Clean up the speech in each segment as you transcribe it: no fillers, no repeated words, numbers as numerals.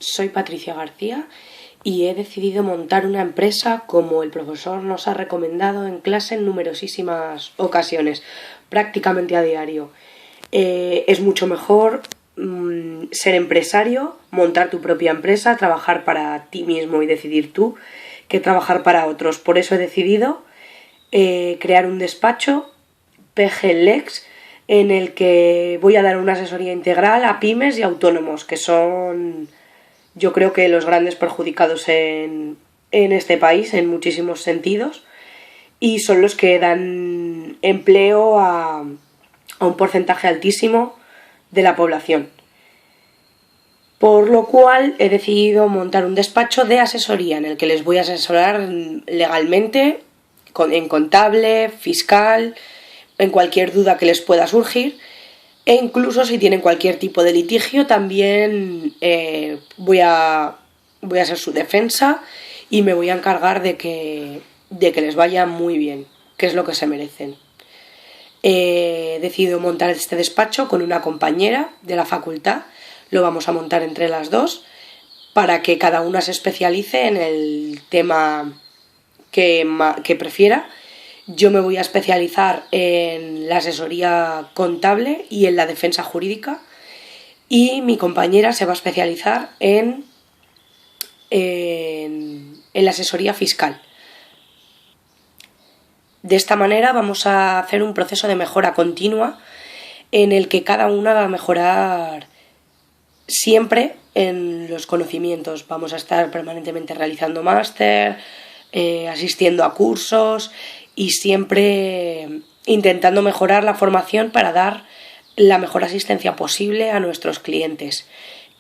soy Patricia García y he decidido montar una empresa como el profesor nos ha recomendado en clase en numerosísimas ocasiones, prácticamente a diario. Es mucho mejor ser empresario, montar tu propia empresa, trabajar para ti mismo y decidir tú, que trabajar para otros. Por eso he decidido crear un despacho, PG Lex, en el que voy a dar una asesoría integral a pymes y autónomos, que son, yo creo que los grandes perjudicados en este país en muchísimos sentidos, y son los que dan empleo a un porcentaje altísimo de la población. Por lo cual he decidido montar un despacho de asesoría en el que les voy a asesorar legalmente, en contable, fiscal, en cualquier duda que les pueda surgir, e incluso si tienen cualquier tipo de litigio también voy a ser su defensa y me voy a encargar de que les vaya muy bien, que es lo que se merecen. He decidido montar este despacho con una compañera de la facultad, lo vamos a montar entre las dos para que cada una se especialice en el tema que prefiera. Yo me voy a especializar en la asesoría contable y en la defensa jurídica, y mi compañera se va a especializar en la asesoría fiscal. De esta manera vamos a hacer un proceso de mejora continua en el que cada una va a mejorar siempre en los conocimientos. Vamos a estar permanentemente realizando máster, asistiendo a cursos y siempre intentando mejorar la formación para dar la mejor asistencia posible a nuestros clientes,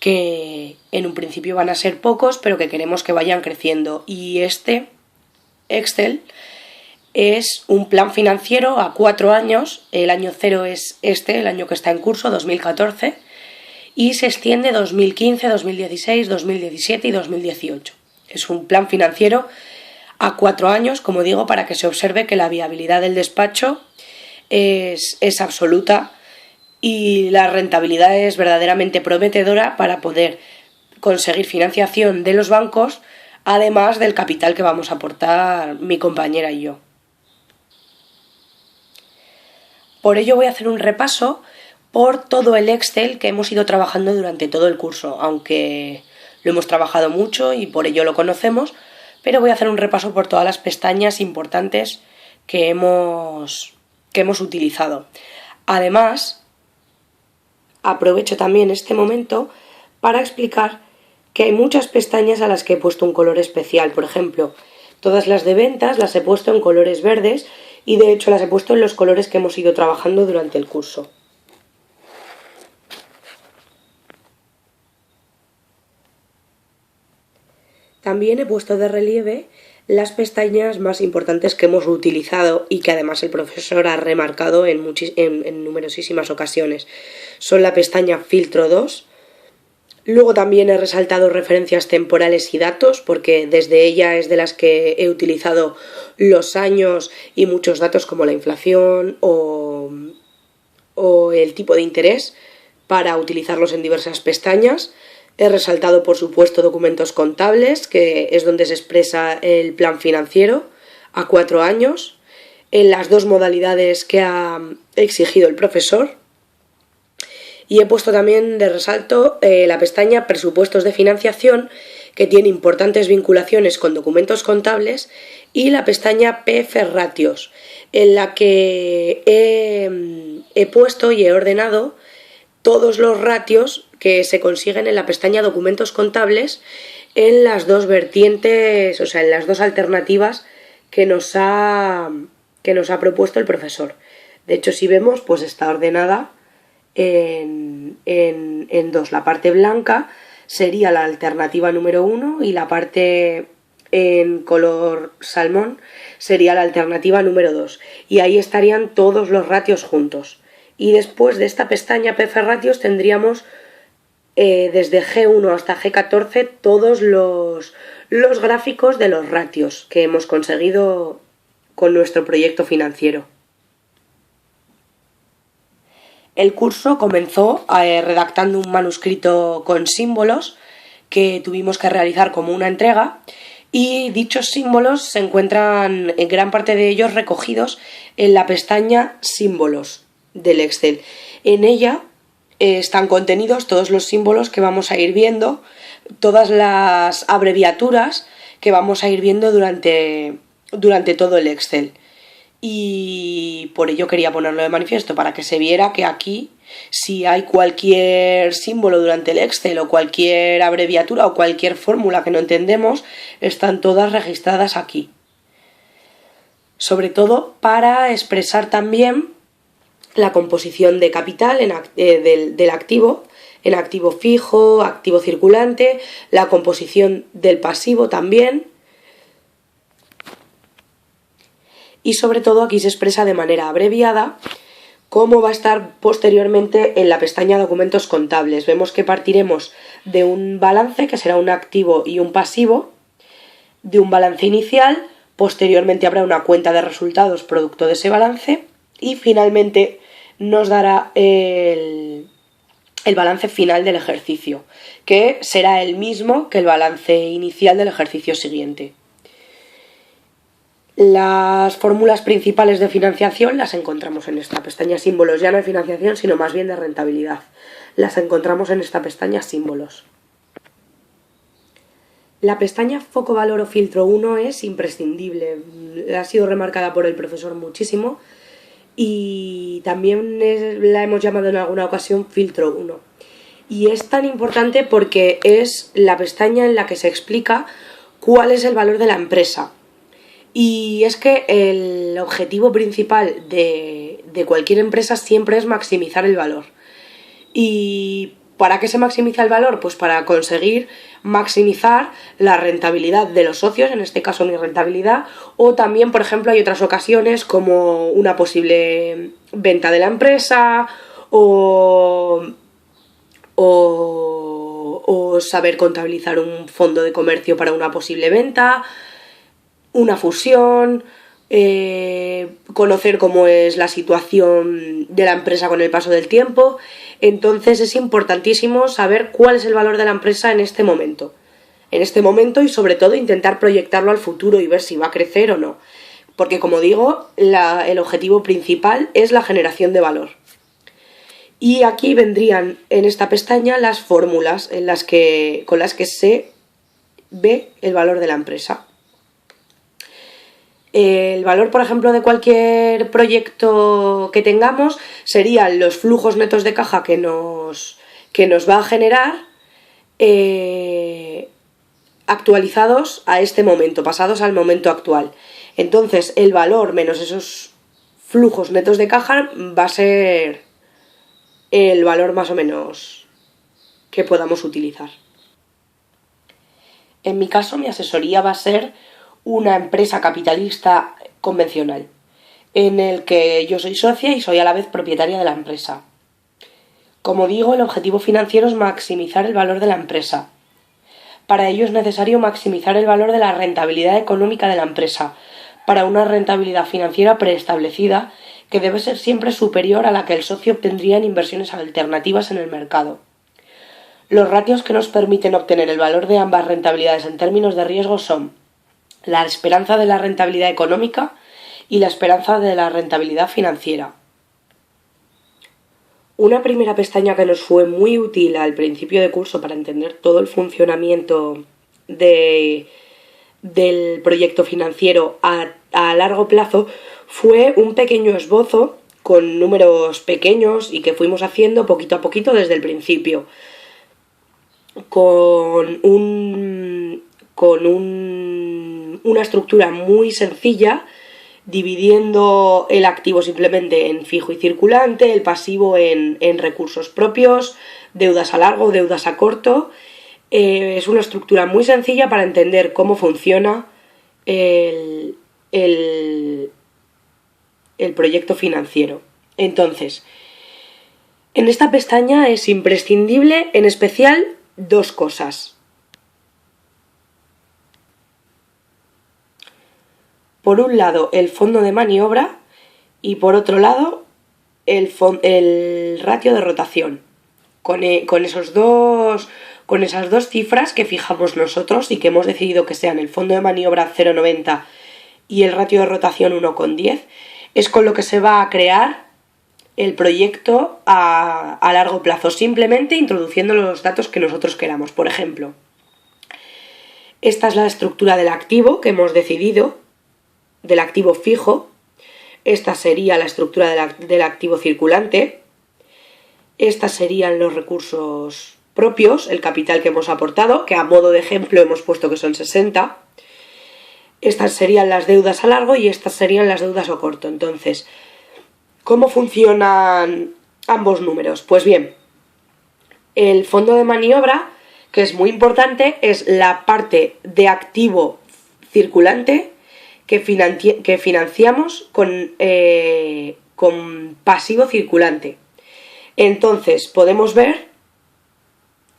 que en un principio van a ser pocos, pero que queremos que vayan creciendo. Y este Excel es un plan financiero a 4 años, el año 0 es el año que está en curso, 2014, y se extiende 2015, 2016, 2017 y 2018. Es un plan financiero a 4 años, como digo, para que se observe que la viabilidad del despacho es absoluta y la rentabilidad es verdaderamente prometedora para poder conseguir financiación de los bancos, además del capital que vamos a aportar mi compañera y yo. Por ello voy a hacer un repaso por todo el Excel que hemos ido trabajando durante todo el curso, aunque lo hemos trabajado mucho y por ello lo conocemos, pero voy a hacer un repaso por todas las pestañas importantes que hemos utilizado. Además, aprovecho también este momento para explicar que hay muchas pestañas a las que he puesto un color especial. Por ejemplo, todas las de ventas las he puesto en colores verdes y de hecho las he puesto en los colores que hemos ido trabajando durante el curso. También he puesto de relieve las pestañas más importantes que hemos utilizado y que además el profesor ha remarcado en numerosísimas ocasiones. Son la pestaña Filtro 2. Luego también he resaltado referencias temporales y datos, porque desde ella es de las que he utilizado los años y muchos datos como la inflación o el tipo de interés para utilizarlos en diversas pestañas. He resaltado, por supuesto, documentos contables, que es donde se expresa el plan financiero a 4 años, en las 2 modalidades que ha exigido el profesor. Y he puesto también de resalto la pestaña Presupuestos de financiación, que tiene importantes vinculaciones con documentos contables, y la pestaña PF Ratios, en la que he puesto y he ordenado todos los ratios que se consiguen en la pestaña Documentos contables en las 2 vertientes, o sea, en las 2 alternativas que nos ha propuesto el profesor. De hecho, si vemos, pues está ordenada en 2. La parte blanca sería la alternativa número 1 y la parte en color salmón sería la alternativa número 2. Y ahí estarían todos los ratios juntos. Y después de esta pestaña PF Ratios tendríamos desde G1 hasta G14 todos los gráficos de los ratios que hemos conseguido con nuestro proyecto financiero. El curso comenzó redactando un manuscrito con símbolos que tuvimos que realizar como una entrega, y dichos símbolos se encuentran en gran parte de ellos recogidos en la pestaña Símbolos del Excel. En ella están contenidos todos los símbolos que vamos a ir viendo, todas las abreviaturas que vamos a ir viendo durante todo el Excel. Y por ello quería ponerlo de manifiesto, para que se viera que aquí, si hay cualquier símbolo durante el Excel o cualquier abreviatura o cualquier fórmula que no entendemos, están todas registradas aquí. Sobre todo para expresar también la composición de capital del activo, en activo fijo, activo circulante, la composición del pasivo también. Y sobre todo aquí se expresa de manera abreviada cómo va a estar posteriormente en la pestaña Documentos Contables. Vemos que partiremos de un balance, que será un activo y un pasivo, de un balance inicial, posteriormente habrá una cuenta de resultados producto de ese balance y finalmente nos dará el balance final del ejercicio, que será el mismo que el balance inicial del ejercicio siguiente. Las fórmulas principales de financiación las encontramos en esta pestaña Símbolos. Ya no de financiación, sino más bien de rentabilidad. Las encontramos en esta pestaña Símbolos. La pestaña Foco, Valor o Filtro 1 es imprescindible. Ha sido remarcada por el profesor muchísimo y también la hemos llamado en alguna ocasión Filtro 1. Y es tan importante porque es la pestaña en la que se explica cuál es el valor de la empresa. Y es que el objetivo principal de cualquier empresa siempre es maximizar el valor. ¿Y para qué se maximiza el valor? Pues para conseguir maximizar la rentabilidad de los socios, en este caso mi rentabilidad, o también, por ejemplo, hay otras ocasiones como una posible venta de la empresa o saber contabilizar un fondo de comercio para una posible venta, una fusión, conocer cómo es la situación de la empresa con el paso del tiempo. Entonces es importantísimo saber cuál es el valor de la empresa en este momento y sobre todo intentar proyectarlo al futuro y ver si va a crecer o no, porque como digo, el objetivo principal es la generación de valor. Y aquí vendrían en esta pestaña las fórmulas con las que se ve el valor de la empresa. El valor, por ejemplo, de cualquier proyecto que tengamos serían los flujos netos de caja que nos va a generar, actualizados a este momento, pasados al momento actual. Entonces, el valor menos esos flujos netos de caja va a ser el valor más o menos que podamos utilizar. En mi caso, mi asesoría va a ser una empresa capitalista convencional, en el que yo soy socia y soy a la vez propietaria de la empresa. Como digo, el objetivo financiero es maximizar el valor de la empresa. Para ello es necesario maximizar el valor de la rentabilidad económica de la empresa, para una rentabilidad financiera preestablecida que debe ser siempre superior a la que el socio obtendría en inversiones alternativas en el mercado. Los ratios que nos permiten obtener el valor de ambas rentabilidades en términos de riesgo son la esperanza de la rentabilidad económica y la esperanza de la rentabilidad financiera. Una primera pestaña que nos fue muy útil al principio de curso para entender todo el funcionamiento del proyecto financiero a largo plazo fue un pequeño esbozo con números pequeños y que fuimos haciendo poquito a poquito desde el principio, con una estructura muy sencilla, dividiendo el activo simplemente en fijo y circulante, el pasivo en recursos propios, deudas a largo, deudas a corto. Es una estructura muy sencilla para entender cómo funciona el proyecto financiero. Entonces, en esta pestaña es imprescindible, en especial, dos cosas. Por un lado, el fondo de maniobra y por otro lado, el ratio de rotación. Con esos dos Con esas dos cifras que fijamos nosotros y que hemos decidido que sean el fondo de maniobra 0,90 y el ratio de rotación 1,10, es con lo que se va a crear el proyecto a largo plazo, simplemente introduciendo los datos que nosotros queramos. Por ejemplo, esta es la estructura del activo que hemos decidido, del activo fijo. Esta sería la estructura del activo circulante. Estas serían los recursos propios, el capital que hemos aportado, que a modo de ejemplo hemos puesto que son 60. Estas serían las deudas a largo y estas serían las deudas a corto. Entonces, ¿cómo funcionan ambos números? Pues bien, el fondo de maniobra, que es muy importante, es la parte de activo circulante que financiamos con pasivo circulante. Entonces podemos ver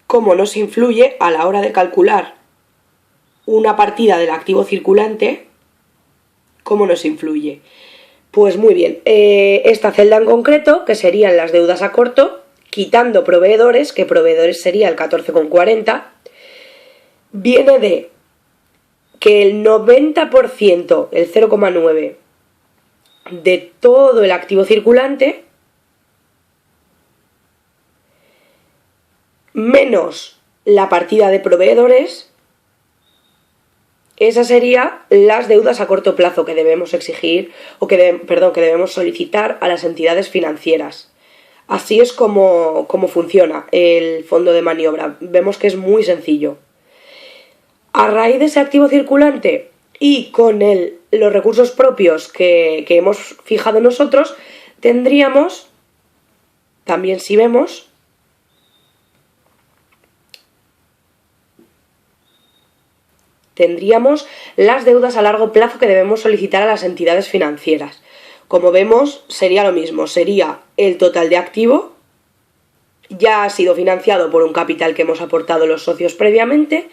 cómo nos influye a la hora de calcular una partida del activo circulante, cómo nos influye. Pues muy bien, esta celda en concreto, que serían las deudas a corto, quitando proveedores, que proveedores sería el 14,40, viene de que el 90%, el 0,9 de todo el activo circulante, menos la partida de proveedores, esa sería las deudas a corto plazo que debemos exigir, o que debemos solicitar a las entidades financieras. Así es como funciona el fondo de maniobra. Vemos que es muy sencillo. A raíz de ese activo circulante y con los recursos propios que hemos fijado nosotros, tendríamos, también si vemos, tendríamos las deudas a largo plazo que debemos solicitar a las entidades financieras. Como vemos, sería lo mismo, sería el total de activo, ya ha sido financiado por un capital que hemos aportado los socios previamente.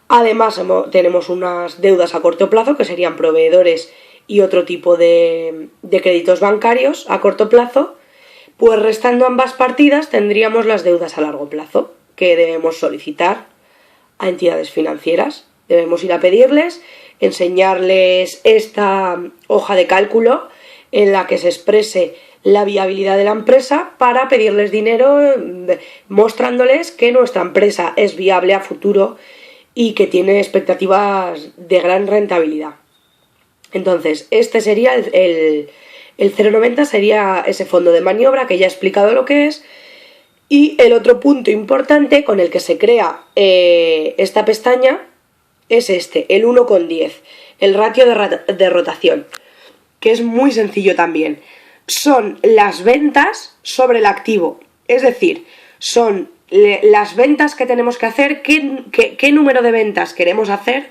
Además, tenemos unas deudas a corto plazo, que serían proveedores y otro tipo de créditos bancarios a corto plazo. Pues restando ambas partidas, tendríamos las deudas a largo plazo, que debemos solicitar a entidades financieras. Debemos ir a pedirles, enseñarles esta hoja de cálculo en la que se exprese la viabilidad de la empresa para pedirles dinero, mostrándoles que nuestra empresa es viable a futuro y que tiene expectativas de gran rentabilidad. Entonces, este sería el 0,90, sería ese fondo de maniobra que ya he explicado lo que es. Y el otro punto importante con el que se crea esta pestaña es el 1,10, el ratio de rotación, que es muy sencillo también. Son las ventas sobre el activo, es decir, son las ventas que tenemos que hacer, qué número de ventas queremos hacer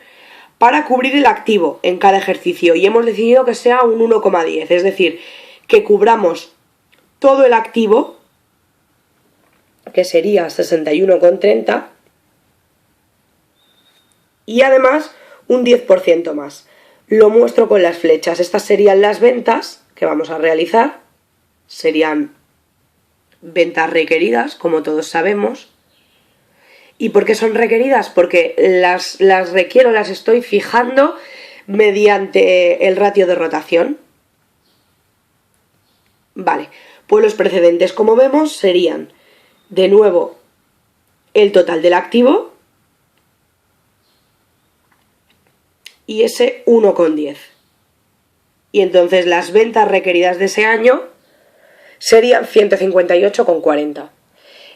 para cubrir el activo en cada ejercicio, y hemos decidido que sea un 1,10, es decir, que cubramos todo el activo, que sería 61,30, y además un 10% más. Lo muestro con las flechas. Estas serían las ventas que vamos a realizar, serían ventas requeridas, como todos sabemos. ¿Y por qué son requeridas? Porque las requiero, las estoy fijando mediante el ratio de rotación. Vale, pues los precedentes, como vemos, serían de nuevo el total del activo y ese 1,10. Y entonces las ventas requeridas de ese año serían 158,40.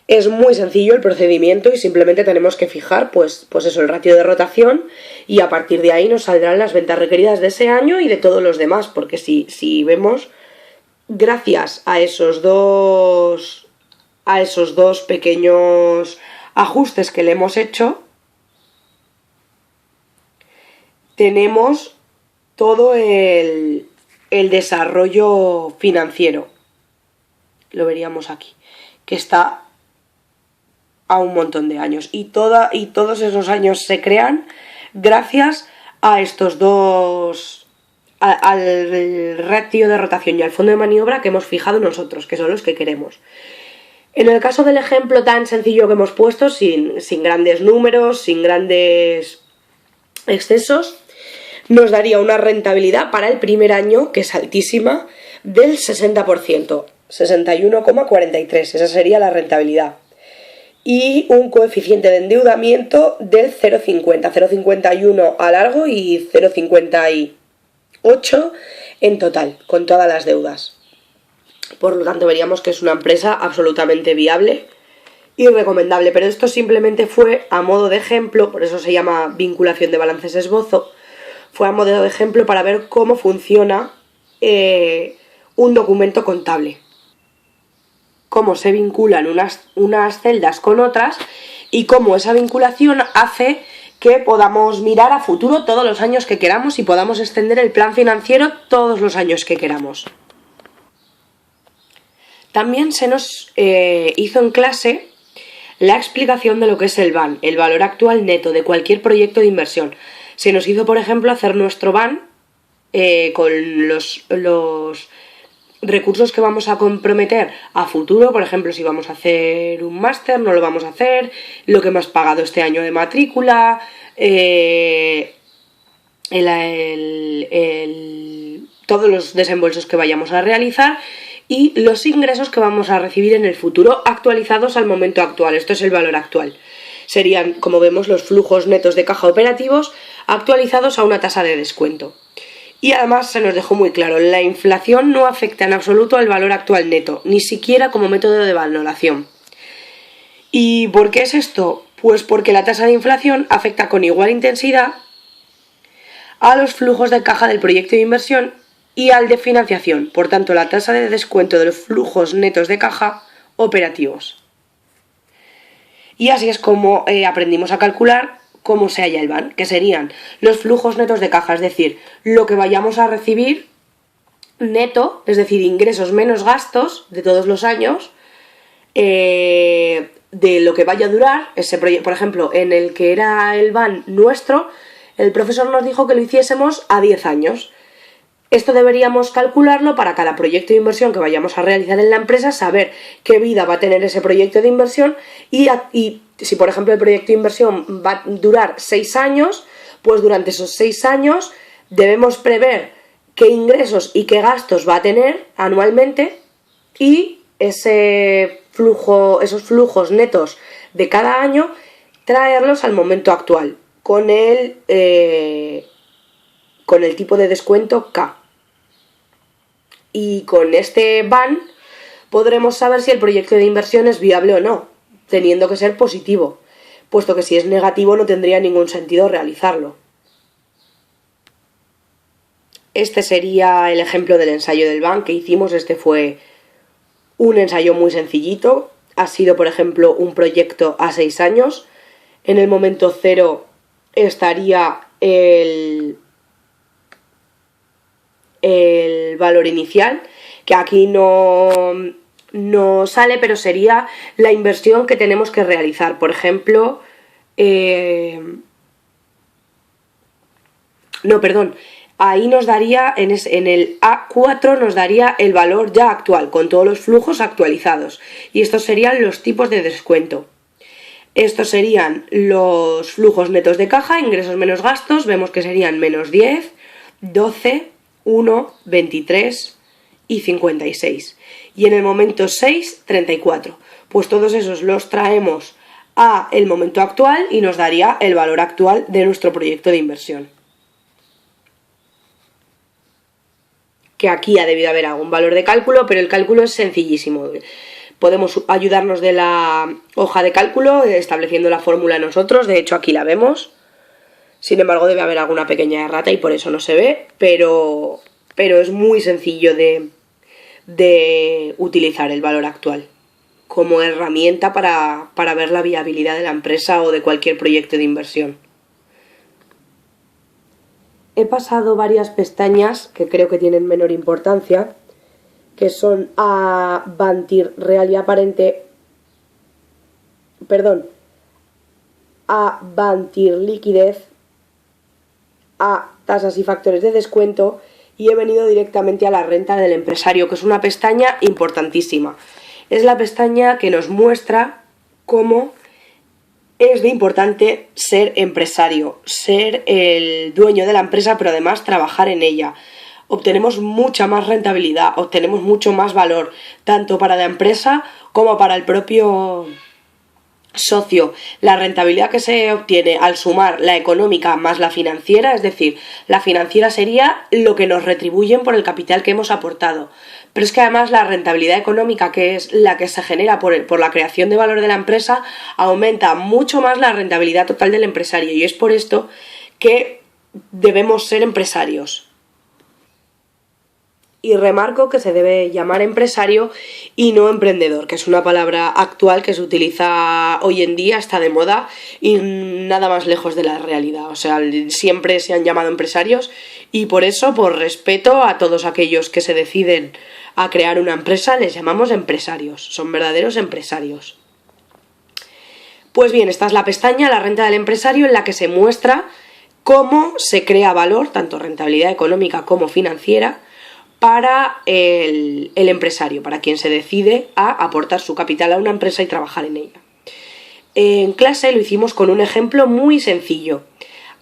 Es muy sencillo el procedimiento y simplemente tenemos que fijar pues eso, el ratio de rotación, y a partir de ahí nos saldrán las ventas requeridas de ese año y de todos los demás, porque si vemos, gracias a esos dos pequeños ajustes que le hemos hecho, tenemos todo el desarrollo financiero. Lo veríamos aquí, que está a un montón de años. Y todos esos años se crean gracias a estos dos, al ratio de rotación y al fondo de maniobra que hemos fijado nosotros, que son los que queremos. En el caso del ejemplo tan sencillo que hemos puesto, sin grandes números, sin grandes excesos, nos daría una rentabilidad para el primer año, que es altísima, del 60%, 61,43, esa sería la rentabilidad. Y un coeficiente de endeudamiento del 0,50, 0,51 a largo y 0,58 en total, con todas las deudas. Por lo tanto, veríamos que es una empresa absolutamente viable y recomendable, pero esto simplemente fue a modo de ejemplo, por eso se llama vinculación de balances esbozo, fue a modo de ejemplo para ver cómo funciona un documento contable, cómo se vinculan unas celdas con otras y cómo esa vinculación hace que podamos mirar a futuro todos los años que queramos y podamos extender el plan financiero todos los años que queramos. También se nos hizo en clase la explicación de lo que es el BAN, el valor actual neto de cualquier proyecto de inversión. Se nos hizo, por ejemplo, hacer nuestro BAN con los recursos que vamos a comprometer a futuro, por ejemplo, si vamos a hacer un máster, no lo vamos a hacer, lo que hemos pagado este año de matrícula, todos los desembolsos que vayamos a realizar y los ingresos que vamos a recibir en el futuro actualizados al momento actual. Esto es el valor actual. Serían, como vemos, los flujos netos de caja operativos actualizados a una tasa de descuento. Y además se nos dejó muy claro, la inflación no afecta en absoluto al valor actual neto, ni siquiera como método de valoración. ¿Y por qué es esto? Pues porque la tasa de inflación afecta con igual intensidad a los flujos de caja del proyecto de inversión y al de financiación, por tanto la tasa de descuento de los flujos netos de caja operativos. Y así es como aprendimos a calcular cómo se halla el BAN, que serían los flujos netos de caja, es decir, lo que vayamos a recibir neto, es decir, ingresos menos gastos de todos los años, de lo que vaya a durar ese proyecto. Por ejemplo, en el que era el BAN nuestro, el profesor nos dijo que lo hiciésemos a 10 años. Esto deberíamos calcularlo para cada proyecto de inversión que vayamos a realizar en la empresa, saber qué vida va a tener ese proyecto de inversión y si, por ejemplo, el proyecto de inversión va a durar 6 años, pues durante esos 6 años debemos prever qué ingresos y qué gastos va a tener anualmente y esos flujos netos de cada año traerlos al momento actual con el tipo de descuento K. Y con este BAN podremos saber si el proyecto de inversión es viable o no, teniendo que ser positivo, puesto que si es negativo no tendría ningún sentido realizarlo. Este sería el ejemplo del ensayo del BAN que hicimos. Este fue un ensayo muy sencillito. Ha sido, por ejemplo, un proyecto a 6 años. En el momento 0 estaría el valor inicial, que aquí no sale, pero sería la inversión que tenemos que realizar. Por ejemplo, ahí nos daría, en el A4 nos daría el valor ya actual, con todos los flujos actualizados. Y estos serían los tipos de descuento. Estos serían los flujos netos de caja, ingresos menos gastos, vemos que serían menos 10, 12, 1, 23 y 56. Y en el momento 6, 34. Pues todos esos los traemos a el momento actual y nos daría el valor actual de nuestro proyecto de inversión. Que aquí ha debido haber algún valor de cálculo, pero el cálculo es sencillísimo. Podemos ayudarnos de la hoja de cálculo estableciendo la fórmula nosotros, de hecho aquí la vemos. Sin embargo, debe haber alguna pequeña errata y por eso no se ve, pero es muy sencillo de utilizar el valor actual como herramienta para ver la viabilidad de la empresa o de cualquier proyecto de inversión. He pasado varias pestañas que creo que tienen menor importancia, que son a Bantir real y aparente, a Bantir liquidez, a tasas y factores de descuento y he venido directamente a la renta del empresario, que es una pestaña importantísima. Es la pestaña que nos muestra cómo es de importante ser empresario, ser el dueño de la empresa, pero además trabajar en ella. Obtenemos mucha más rentabilidad, obtenemos mucho más valor, tanto para la empresa como para el propio socio. La rentabilidad que se obtiene al sumar la económica más la financiera, es decir, la financiera sería lo que nos retribuyen por el capital que hemos aportado, pero es que además la rentabilidad económica, que es la que se genera por la creación de valor de la empresa, aumenta mucho más la rentabilidad total del empresario, y es por esto que debemos ser empresarios. Y remarco que se debe llamar empresario y no emprendedor, que es una palabra actual que se utiliza hoy en día, está de moda y nada más lejos de la realidad. O sea, siempre se han llamado empresarios y por eso, por respeto a todos aquellos que se deciden a crear una empresa, les llamamos empresarios. Son verdaderos empresarios. Pues bien, esta es la pestaña, la renta del empresario, en la que se muestra cómo se crea valor, tanto rentabilidad económica como financiera, para el empresario, para quien se decide a aportar su capital a una empresa y trabajar en ella. En clase lo hicimos con un ejemplo muy sencillo.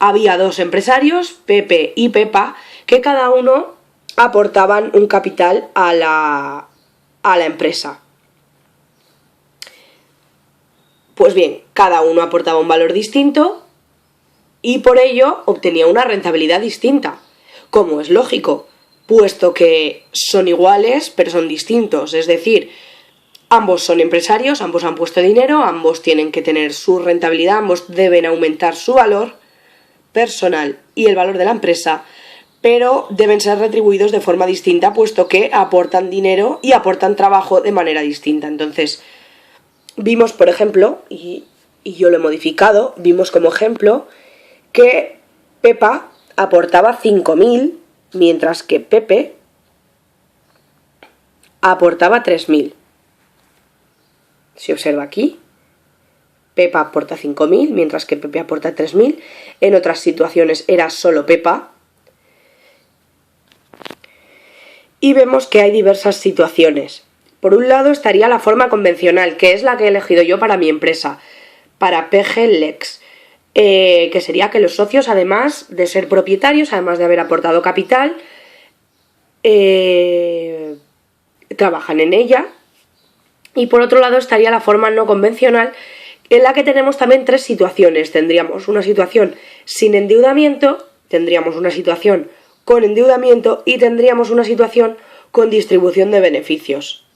Había dos empresarios, Pepe y Pepa, que cada uno aportaban un capital a la empresa. Pues bien, cada uno aportaba un valor distinto y por ello obtenía una rentabilidad distinta, como es lógico, puesto que son iguales pero son distintos, es decir, ambos son empresarios, ambos han puesto dinero, ambos tienen que tener su rentabilidad, ambos deben aumentar su valor personal y el valor de la empresa, pero deben ser retribuidos de forma distinta, puesto que aportan dinero y aportan trabajo de manera distinta. Entonces, vimos, por ejemplo, y yo lo he modificado, vimos como ejemplo que Pepa aportaba 5.000, mientras que Pepe aportaba 3.000. Se observa aquí, Pepa aporta 5.000, mientras que Pepe aporta 3.000. En otras situaciones era solo Pepa. Y vemos que hay diversas situaciones. Por un lado estaría la forma convencional, que es la que he elegido yo para mi empresa, para PG Lex, que sería que los socios, además de ser propietarios, además de haber aportado capital, trabajan en ella. Y por otro lado estaría la forma no convencional, en la que tenemos también tres situaciones. Tendríamos una situación sin endeudamiento, tendríamos una situación con endeudamiento y tendríamos una situación con distribución de beneficios.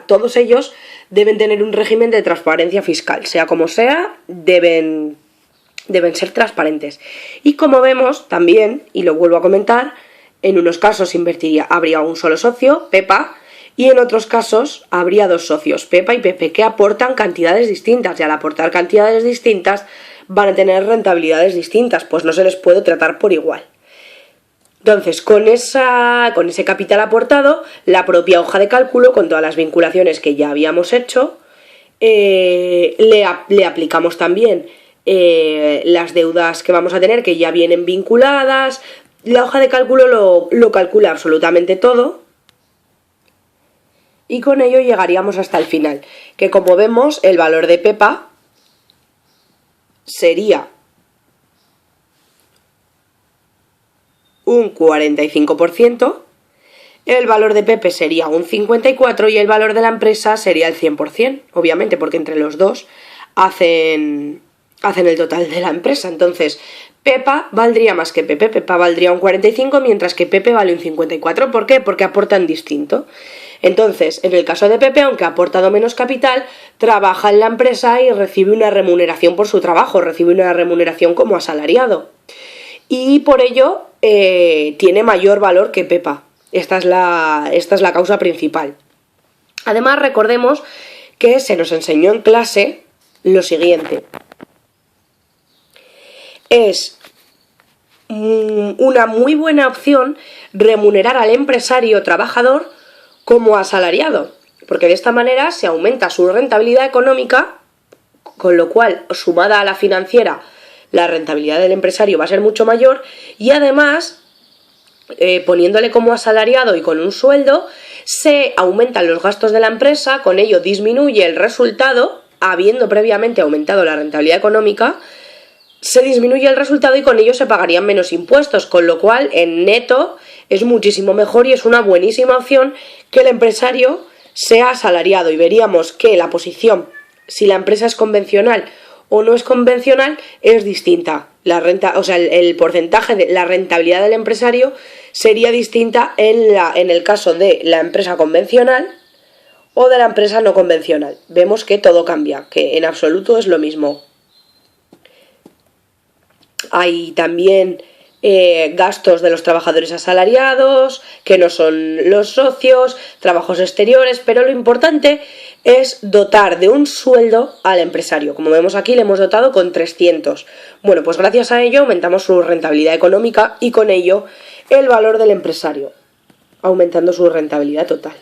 Todos ellos deben tener un régimen de transparencia fiscal, sea como sea, deben ser transparentes. Y como vemos también, y lo vuelvo a comentar, en unos casos habría un solo socio, Pepa, y en otros casos habría dos socios, Pepa y Pepe, que aportan cantidades distintas, y al aportar cantidades distintas van a tener rentabilidades distintas, pues no se les puede tratar por igual. Entonces, con ese capital aportado, la propia hoja de cálculo, con todas las vinculaciones que ya habíamos hecho, le aplicamos también las deudas que vamos a tener, que ya vienen vinculadas. La hoja de cálculo lo calcula absolutamente todo, y con ello llegaríamos hasta el final, que como vemos, el valor de Pepa sería un 45%, el valor de Pepe sería un 54% y el valor de la empresa sería el 100%, obviamente, porque entre los dos hacen el total de la empresa. Entonces, Pepa valdría más que Pepe, Pepa valdría un 45%, mientras que Pepe vale un 54%. ¿Por qué? Porque aportan distinto. Entonces, en el caso de Pepe, aunque ha aportado menos capital, trabaja en la empresa y recibe una remuneración por su trabajo, recibe una remuneración como asalariado. Y por ello tiene mayor valor que Pepa. Esta es la causa principal. Además, recordemos que se nos enseñó en clase lo siguiente. Es una muy buena opción remunerar al empresario trabajador como asalariado, porque de esta manera se aumenta su rentabilidad económica, con lo cual, sumada a la financiera, la rentabilidad del empresario va a ser mucho mayor, y además, poniéndole como asalariado y con un sueldo, se aumentan los gastos de la empresa, con ello disminuye el resultado, habiendo previamente aumentado la rentabilidad económica, se disminuye el resultado y con ello se pagarían menos impuestos, con lo cual en neto es muchísimo mejor y es una buenísima opción que el empresario sea asalariado, y veríamos que la posición, si la empresa es convencional o no es convencional, es distinta. La renta, o sea, el porcentaje de la rentabilidad del empresario sería distinta en el caso de la empresa convencional o de la empresa no convencional. Vemos que todo cambia, que en absoluto es lo mismo. Hay también gastos de los trabajadores asalariados, que no son los socios, trabajos exteriores, pero lo importante es dotar de un sueldo al empresario. Como vemos aquí, le hemos dotado con 300. Bueno, pues gracias a ello aumentamos su rentabilidad económica y con ello el valor del empresario, aumentando su rentabilidad total.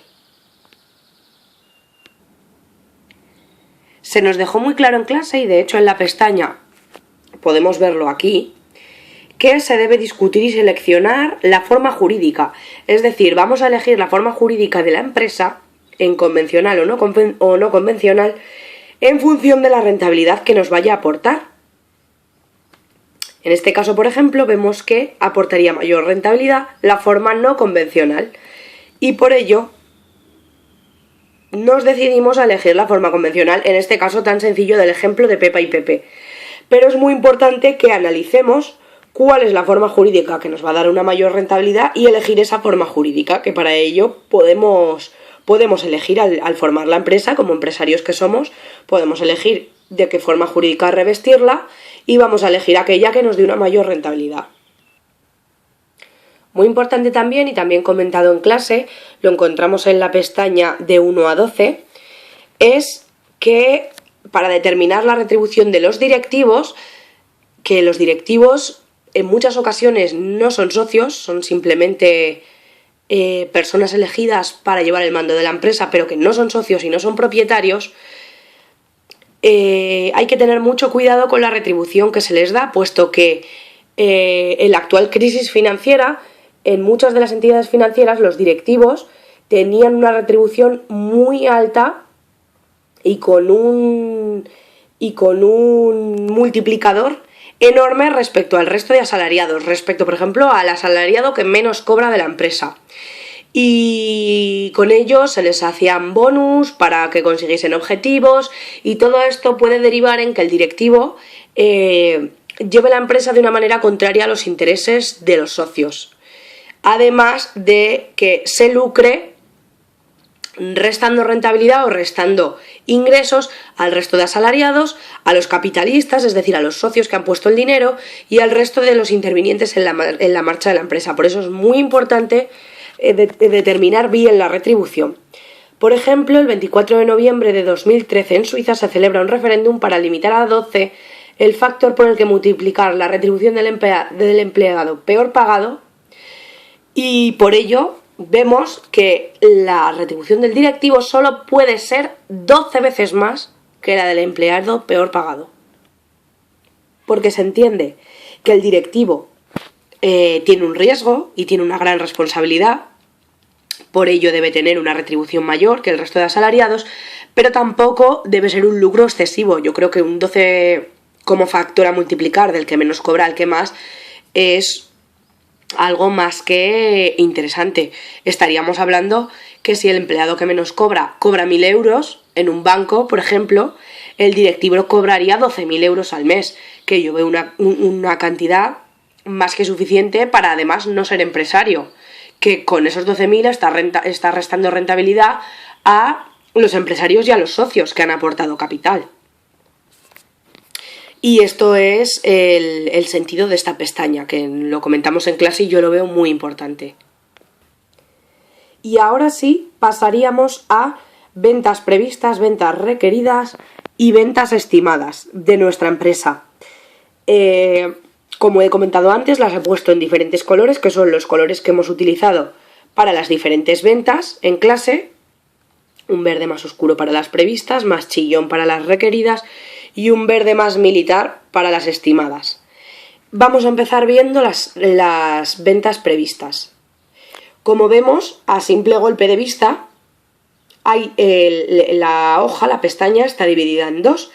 Se nos dejó muy claro en clase, y de hecho en la pestaña podemos verlo aquí, que se debe discutir y seleccionar la forma jurídica. Es decir, vamos a elegir la forma jurídica de la empresa, en convencional o no convencional, en función de la rentabilidad que nos vaya a aportar. En este caso, por ejemplo, vemos que aportaría mayor rentabilidad la forma no convencional, y por ello nos decidimos a elegir la forma convencional, en este caso tan sencillo del ejemplo de Pepa y Pepe. Pero es muy importante que analicemos cuál es la forma jurídica que nos va a dar una mayor rentabilidad y elegir esa forma jurídica, que para ello podemos elegir al formar la empresa, como empresarios que somos, podemos elegir de qué forma jurídica revestirla y vamos a elegir aquella que nos dé una mayor rentabilidad. Muy importante también, y también comentado en clase, lo encontramos en la pestaña de 1 a 12, es que para determinar la retribución de los directivos, que los directivos en muchas ocasiones no son socios, son simplemente personas elegidas para llevar el mando de la empresa, pero que no son socios y no son propietarios, hay que tener mucho cuidado con la retribución que se les da, puesto que en la actual crisis financiera, en muchas de las entidades financieras, los directivos tenían una retribución muy alta y con un multiplicador enorme respecto al resto de asalariados, respecto, por ejemplo, al asalariado que menos cobra de la empresa. Y con ello se les hacían bonus para que consiguiesen objetivos, y todo esto puede derivar en que el directivo lleve la empresa de una manera contraria a los intereses de los socios. Además de que se lucre restando rentabilidad o restando ingresos al resto de asalariados, a los capitalistas, es decir, a los socios que han puesto el dinero, y al resto de los intervinientes en la marcha de la empresa. Por eso es muy importante determinar bien la retribución. Por ejemplo, el 24 de noviembre de 2013 en Suiza se celebra un referéndum para limitar a 12 el factor por el que multiplicar la retribución del empleado peor pagado, y por ello vemos que la retribución del directivo solo puede ser 12 veces más que la del empleado peor pagado. Porque se entiende que el directivo tiene un riesgo y tiene una gran responsabilidad, por ello debe tener una retribución mayor que el resto de asalariados, pero tampoco debe ser un lucro excesivo. Yo creo que un 12 como factor a multiplicar del que menos cobra al que más es algo más que interesante. Estaríamos hablando que si el empleado que menos cobra 1.000 euros en un banco, por ejemplo, el directivo cobraría 12.000 euros al mes, que yo veo una cantidad más que suficiente para además no ser empresario, que con esos 12.000 está restando rentabilidad a los empresarios y a los socios que han aportado capital. Y esto es el sentido de esta pestaña, que lo comentamos en clase y yo lo veo muy importante. Y ahora sí pasaríamos a ventas previstas, ventas requeridas y ventas estimadas de nuestra empresa. Como he comentado antes, las he puesto en diferentes colores, que son los colores que hemos utilizado para las diferentes ventas en clase. Un verde más oscuro para las previstas, más chillón para las requeridas y un verde más militar para las estimadas. Vamos a empezar viendo las ventas previstas. Como vemos, a simple golpe de vista, la hoja, la pestaña, está dividida en dos.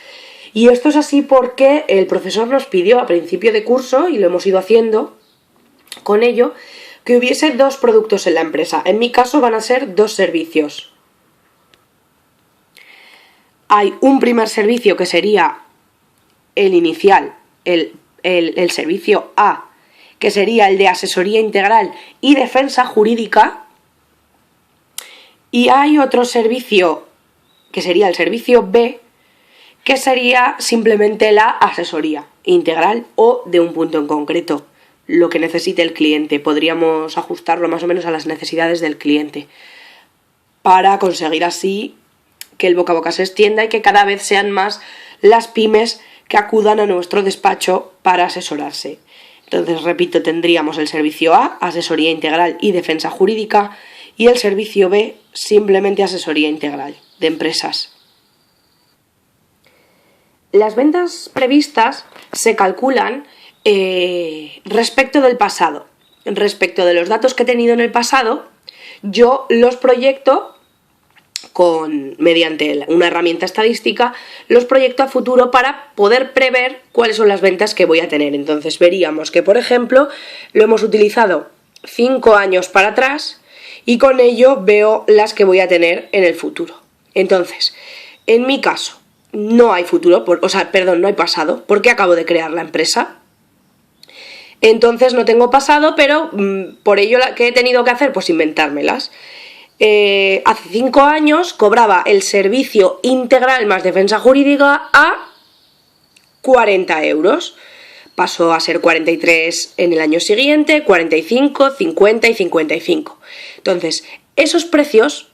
Y esto es así porque el profesor nos pidió a principio de curso, y lo hemos ido haciendo con ello, que hubiese dos productos en la empresa. En mi caso van a ser dos servicios. Hay un primer servicio que sería el inicial, el servicio A, que sería el de asesoría integral y defensa jurídica. Y hay otro servicio, que sería el servicio B, que sería simplemente la asesoría integral o de un punto en concreto, lo que necesite el cliente. Podríamos ajustarlo más o menos a las necesidades del cliente para conseguir así que el boca a boca se extienda y que cada vez sean más las pymes que acudan a nuestro despacho para asesorarse. Entonces, repito, tendríamos el servicio A, asesoría integral y defensa jurídica, y el servicio B, simplemente asesoría integral de empresas. Las ventas previstas se calculan respecto del pasado. Respecto de los datos que he tenido en el pasado, yo los proyecto mediante una herramienta estadística, los proyecto a futuro para poder prever cuáles son las ventas que voy a tener. Entonces veríamos que, por ejemplo, lo hemos utilizado 5 años para atrás y con ello veo las que voy a tener en el futuro. Entonces, en mi caso, no hay futuro, no hay pasado, porque acabo de crear la empresa. Entonces no tengo pasado, pero por ello, ¿qué he tenido que hacer? Pues inventármelas. Hace 5 años cobraba el servicio integral más defensa jurídica a 40 euros. Pasó a ser 43 en el año siguiente, 45, 50 y 55. Entonces, esos precios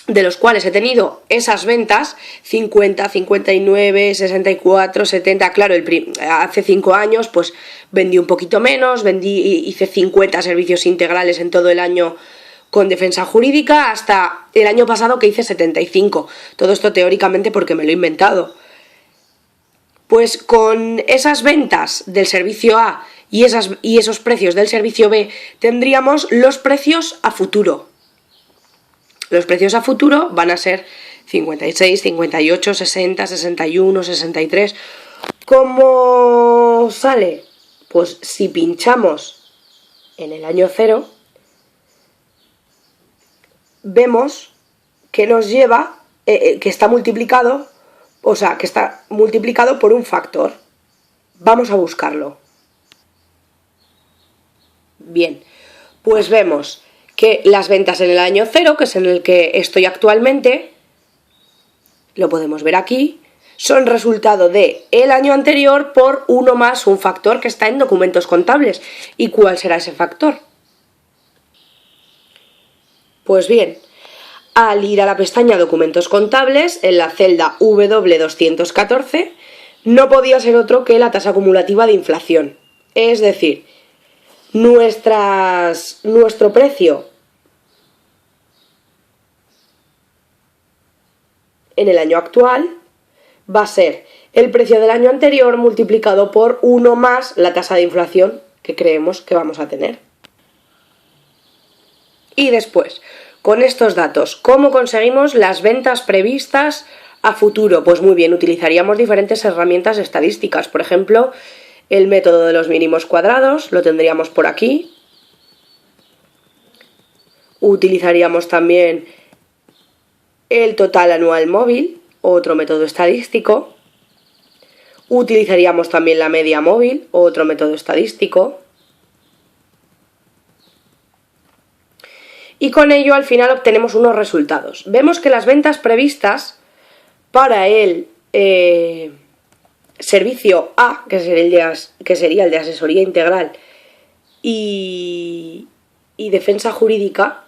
de los cuales he tenido esas ventas, 50, 59, 64, 70, claro, hace 5 años pues vendí un poquito menos, hice 50 servicios integrales en todo el año con defensa jurídica, hasta el año pasado que hice 75. Todo esto teóricamente porque me lo he inventado. Pues con esas ventas del servicio A y esos precios del servicio B, tendríamos los precios a futuro. Los precios a futuro van a ser 56, 58, 60, 61, 63. ¿Cómo sale? Pues si pinchamos en el año 0, vemos que nos lleva, que está multiplicado por un factor. Vamos a buscarlo. Bien, pues vemos que las ventas en el año 0, que es en el que estoy actualmente, lo podemos ver aquí, son resultado de el año anterior por 1 más un factor que está en documentos contables. ¿Y cuál será ese factor? Pues bien, al ir a la pestaña Documentos Contables, en la celda W214, no podía ser otro que la tasa acumulativa de inflación. Es decir, nuestro precio en el año actual va a ser el precio del año anterior multiplicado por 1 más la tasa de inflación que creemos que vamos a tener. Y después, con estos datos, ¿cómo conseguimos las ventas previstas a futuro? Pues muy bien, utilizaríamos diferentes herramientas estadísticas. Por ejemplo, el método de los mínimos cuadrados, lo tendríamos por aquí. Utilizaríamos también el total anual móvil, otro método estadístico. Utilizaríamos también la media móvil, otro método estadístico. Y con ello al final obtenemos unos resultados. Vemos que las ventas previstas para el servicio A, que sería el de asesoría integral y defensa jurídica,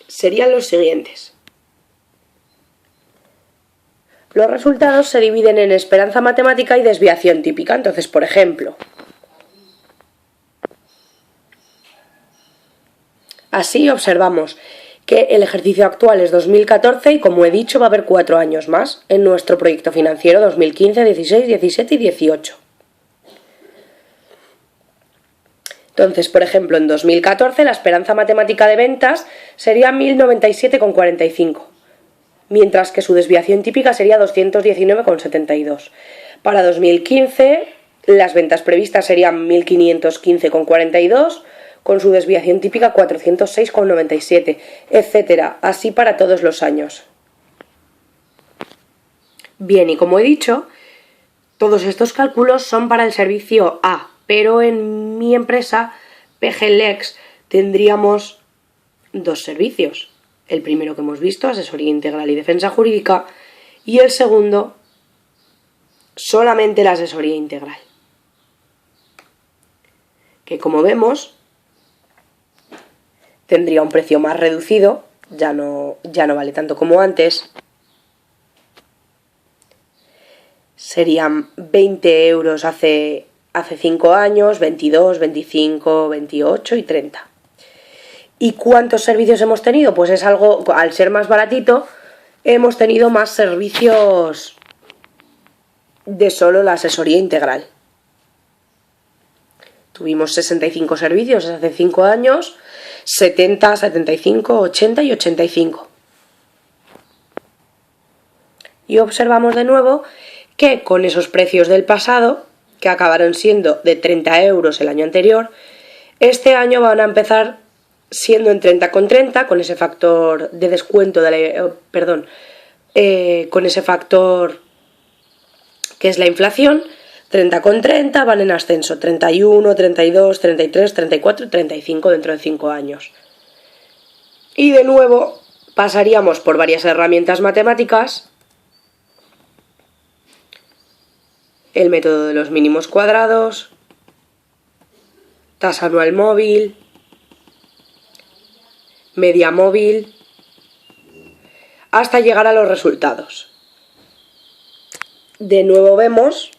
serían los siguientes. Los resultados se dividen en esperanza matemática y desviación típica. Entonces, por ejemplo, así observamos que el ejercicio actual es 2014 y, como he dicho, va a haber 4 años más en nuestro proyecto financiero 2015, 16, 17 y 18. Entonces, por ejemplo, en 2014 la esperanza matemática de ventas sería 1097,45, mientras que su desviación típica sería 219,72. Para 2015 las ventas previstas serían 1515,42, con su desviación típica 406,97, etcétera, así para todos los años. Bien, y como he dicho, todos estos cálculos son para el servicio A, pero en mi empresa, PGLEX, tendríamos dos servicios. El primero que hemos visto, asesoría integral y defensa jurídica, y el segundo, solamente la asesoría integral. Que como vemos, tendría un precio más reducido, ya no vale tanto como antes. Serían 20 euros hace 5 años, 22, 25, 28 y 30. ¿Y cuántos servicios hemos tenido? Pues es algo, al ser más baratito, hemos tenido más servicios de solo la asesoría integral. Tuvimos 65 servicios hace 5 años, 70, 75, 80 y 85. Y observamos de nuevo que con esos precios del pasado, que acabaron siendo de 30 euros el año anterior, este año van a empezar siendo en 30,30, con ese factor de descuento, con ese factor que es la inflación. 30,30 van en ascenso, 31, 32, 33, 34 y 35 dentro de 5 años. Y de nuevo pasaríamos por varias herramientas matemáticas, el método de los mínimos cuadrados, tasa anual móvil, media móvil, hasta llegar a los resultados. De nuevo vemos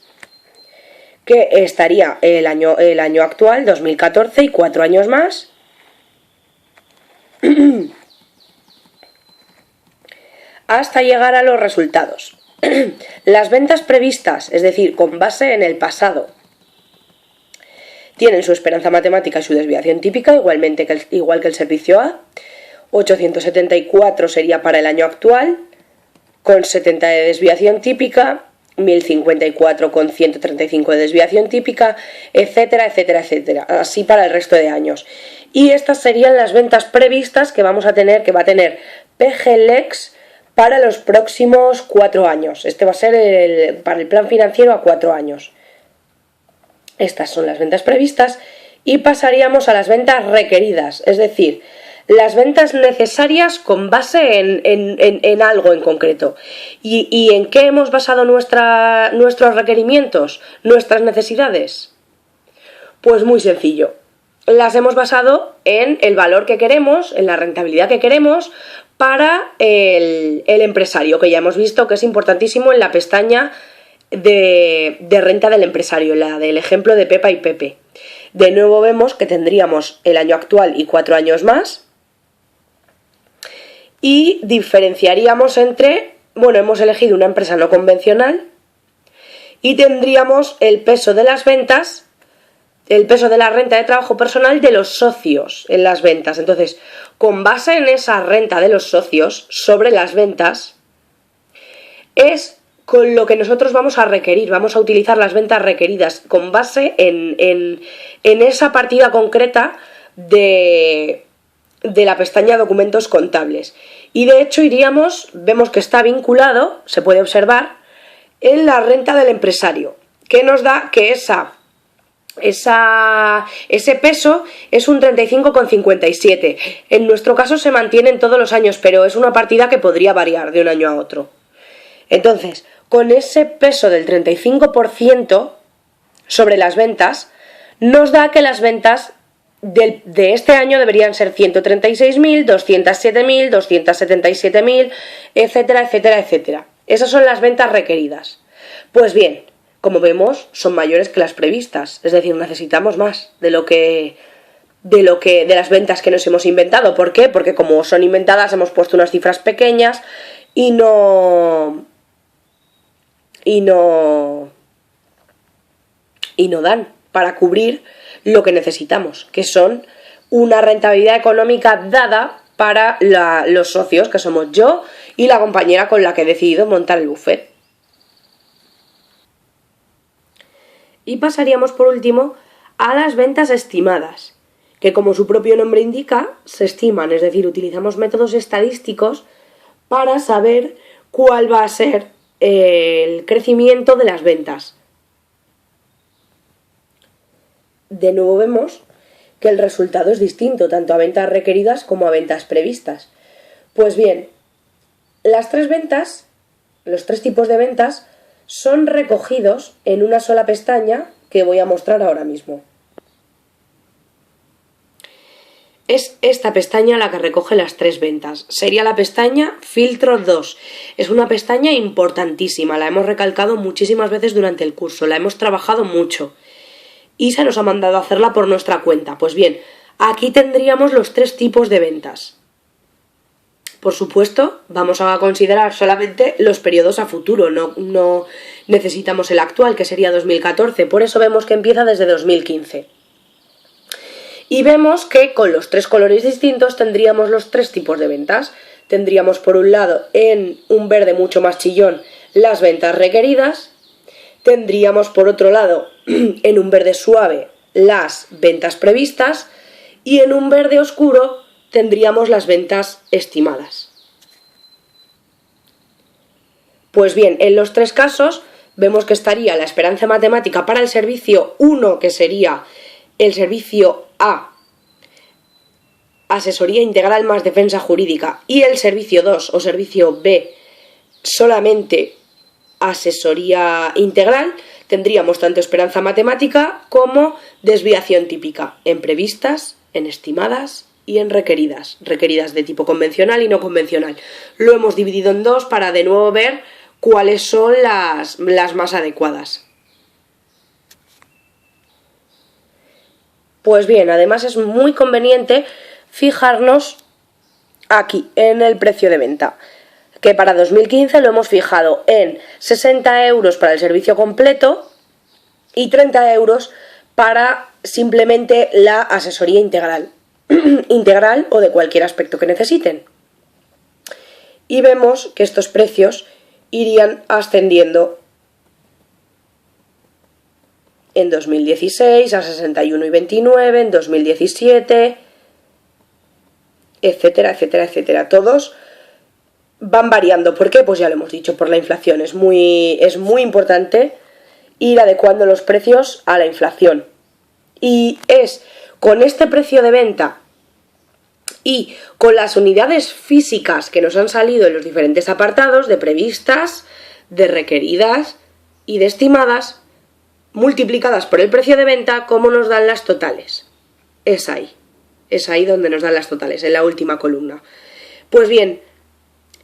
que estaría el año actual, 2014, y 4 años más. Hasta llegar a los resultados. Las ventas previstas, es decir, con base en el pasado, tienen su esperanza matemática y su desviación típica, igual que el servicio A. 874 sería para el año actual, con 70 de desviación típica, 1054 con 135 de desviación típica, etcétera, etcétera, etcétera, así para el resto de años. Y estas serían las ventas previstas que va a tener PGLEX para los próximos 4 años. Este va a ser para el plan financiero a 4 años. Estas son las ventas previstas y pasaríamos a las ventas requeridas, es decir, las ventas necesarias con base en algo en concreto. ¿Y en qué hemos basado nuestros requerimientos, nuestras necesidades? Pues muy sencillo. Las hemos basado en el valor que queremos, en la rentabilidad que queremos para el empresario, que ya hemos visto que es importantísimo en la pestaña de renta del empresario, la del ejemplo de Pepa y Pepe. De nuevo vemos que tendríamos el año actual y 4 años más. Y diferenciaríamos hemos elegido una empresa no convencional y tendríamos el peso de las ventas, el peso de la renta de trabajo personal de los socios en las ventas. Entonces, con base en esa renta de los socios sobre las ventas, es con lo que nosotros vamos a requerir, vamos a utilizar las ventas requeridas con base en esa partida concreta de la pestaña documentos contables. Y de hecho vemos que está vinculado, se puede observar, en la renta del empresario, que nos da que ese peso es un 35,57. En nuestro caso se mantiene en todos los años, pero es una partida que podría variar de un año a otro. Entonces, con ese peso del 35% sobre las ventas, nos da que las ventas de este año deberían ser 136.000, 207.000, 277.000, etcétera, etcétera, etcétera. Esas son las ventas requeridas. Pues bien, como vemos, son mayores que las previstas, es decir, necesitamos más de las ventas que nos hemos inventado. ¿Por qué? Porque como son inventadas hemos puesto unas cifras pequeñas y no dan para cubrir lo que necesitamos, que son una rentabilidad económica dada para los socios, que somos yo y la compañera con la que he decidido montar el buffet. Y pasaríamos por último a las ventas estimadas, que como su propio nombre indica, se estiman, es decir, utilizamos métodos estadísticos para saber cuál va a ser el crecimiento de las ventas. De nuevo vemos que el resultado es distinto, tanto a ventas requeridas como a ventas previstas. Pues bien, las tres ventas, los tres tipos de ventas, son recogidos en una sola pestaña que voy a mostrar ahora mismo. Es esta pestaña la que recoge las tres ventas. Sería la pestaña Filtro 2. Es una pestaña importantísima, la hemos recalcado muchísimas veces durante el curso, la hemos trabajado mucho y se nos ha mandado a hacerla por nuestra cuenta. Pues bien, aquí tendríamos los tres tipos de ventas. Por supuesto, vamos a considerar solamente los periodos a futuro, no necesitamos el actual, que sería 2014, por eso vemos que empieza desde 2015. Y vemos que con los tres colores distintos tendríamos los tres tipos de ventas. Tendríamos por un lado en un verde mucho más chillón las ventas requeridas, tendríamos por otro lado en un verde suave las ventas previstas y en un verde oscuro tendríamos las ventas estimadas. Pues bien, en los tres casos vemos que estaría la esperanza matemática para el servicio 1, que sería el servicio A, asesoría integral más defensa jurídica, y el servicio 2 o servicio B, solamente asesoría integral. Tendríamos tanto esperanza matemática como desviación típica, en previstas, en estimadas y en requeridas de tipo convencional y no convencional. Lo hemos dividido en dos para de nuevo ver cuáles son las más adecuadas. Pues bien, además es muy conveniente fijarnos aquí en el precio de venta, que para 2015 lo hemos fijado en 60 euros para el servicio completo y 30 euros para simplemente la asesoría integral o de cualquier aspecto que necesiten. Y vemos que estos precios irían ascendiendo en 2016 a 61,29, en 2017, etcétera, etcétera, etcétera. Todos van variando. ¿Por qué? Pues ya lo hemos dicho, por la inflación. Es muy importante ir adecuando los precios a la inflación. Y es con este precio de venta y con las unidades físicas que nos han salido en los diferentes apartados de previstas, de requeridas y de estimadas, multiplicadas por el precio de venta, como nos dan las totales. Es ahí donde nos dan las totales, en la última columna. Pues bien,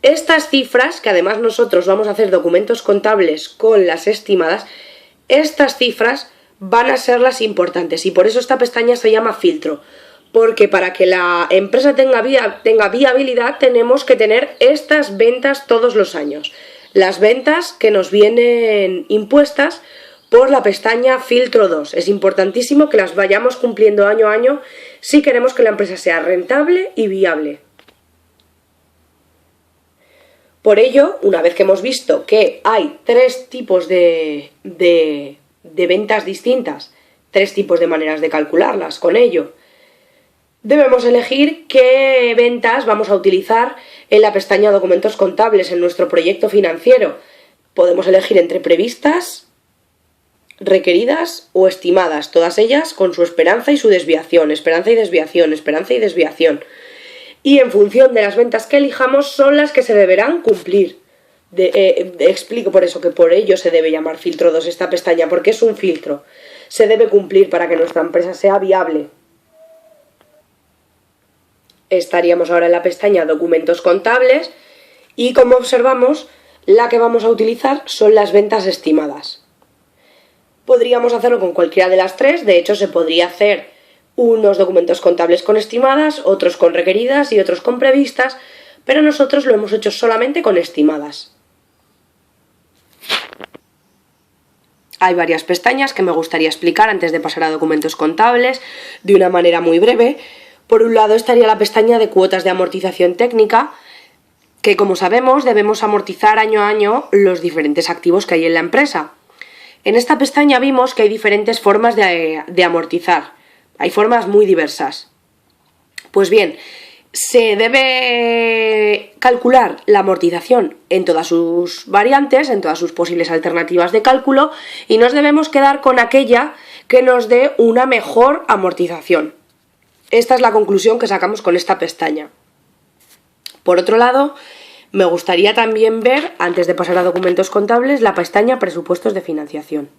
estas cifras, que además nosotros vamos a hacer documentos contables con las estimadas, estas cifras van a ser las importantes y por eso esta pestaña se llama filtro, porque para que la empresa tenga viabilidad tenemos que tener estas ventas todos los años, las ventas que nos vienen impuestas por la pestaña filtro 2. Es importantísimo que las vayamos cumpliendo año a año si queremos que la empresa sea rentable y viable. Por ello, una vez que hemos visto que hay tres tipos de ventas distintas, tres tipos de maneras de calcularlas, con ello debemos elegir qué ventas vamos a utilizar en la pestaña documentos contables en nuestro proyecto financiero. Podemos elegir entre previstas, requeridas o estimadas, todas ellas con su esperanza y su desviación, esperanza y desviación, esperanza y desviación. Y en función de las ventas que elijamos son las que se deberán cumplir. Explico por eso que por ello se debe llamar filtro 2 esta pestaña, porque es un filtro. Se debe cumplir para que nuestra empresa sea viable. Estaríamos ahora en la pestaña documentos contables y, como observamos, la que vamos a utilizar son las ventas estimadas. Podríamos hacerlo con cualquiera de las tres, de hecho se podría hacer unos documentos contables con estimadas, otros con requeridas y otros con previstas, pero nosotros lo hemos hecho solamente con estimadas. hay varias pestañas que me gustaría explicar antes de pasar a documentos contables de una manera muy breve. Por un lado estaría la pestaña de cuotas de amortización técnica, que como sabemos debemos amortizar año a año los diferentes activos que hay en la empresa. En esta pestaña vimos que hay diferentes formas de amortizar, hay formas muy diversas. Pues bien, se debe calcular la amortización en todas sus variantes, en todas sus posibles alternativas de cálculo, y nos debemos quedar con aquella que nos dé una mejor amortización. Esta es la conclusión que sacamos con esta pestaña. Por otro lado, me gustaría también ver, antes de pasar a documentos contables, la pestaña presupuestos de financiación.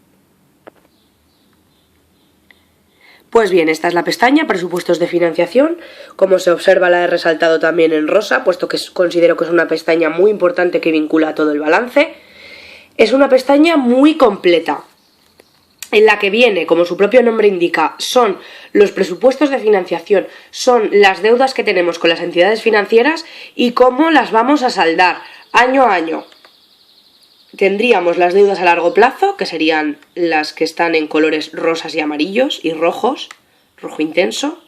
Pues bien, esta es la pestaña presupuestos de financiación. Como se observa, la he resaltado también en rosa, puesto que considero que es una pestaña muy importante que vincula todo el balance. Es una pestaña muy completa, en la que viene, como su propio nombre indica, son los presupuestos de financiación, son las deudas que tenemos con las entidades financieras y cómo las vamos a saldar año a año. Tendríamos las deudas a largo plazo, que serían las que están en colores rosas y amarillos y rojos, rojo intenso.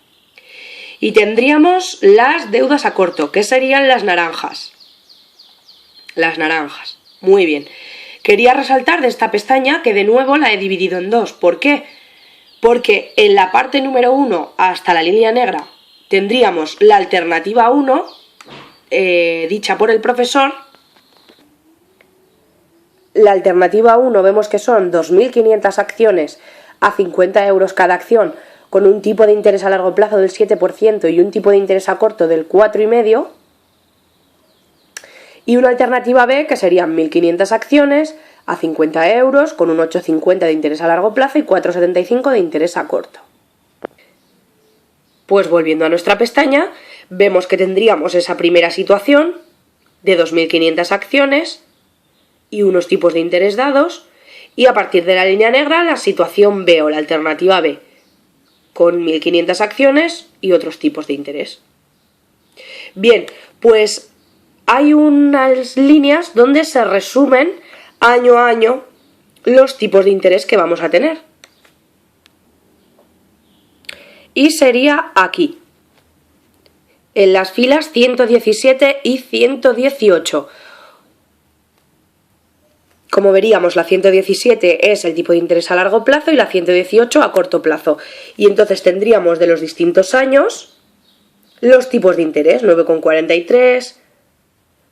Y tendríamos las deudas a corto, que serían las naranjas. Las naranjas. Muy bien. Quería resaltar de esta pestaña que de nuevo la he dividido en dos. ¿Por qué? Porque en la parte número 1 hasta la línea negra tendríamos la alternativa 1 dicha por el profesor. La alternativa 1 vemos que son 2.500 acciones a 50 euros cada acción, con un tipo de interés a largo plazo del 7% y un tipo de interés a corto del 4,5%. Y una alternativa B, que serían 1.500 acciones a 50 euros, con un 8,50 de interés a largo plazo y 4,75 de interés a corto. Pues volviendo a nuestra pestaña, vemos que tendríamos esa primera situación de 2.500 acciones y unos tipos de interés dados, y a partir de la línea negra la situación B o la alternativa B, con 1.500 acciones y otros tipos de interés. Bien, pues hay unas líneas donde se resumen año a año los tipos de interés que vamos a tener. Y sería aquí, en las filas 117 y 118. Como veríamos, la 117 es el tipo de interés a largo plazo y la 118 a corto plazo. Y entonces tendríamos de los distintos años los tipos de interés, 9,43,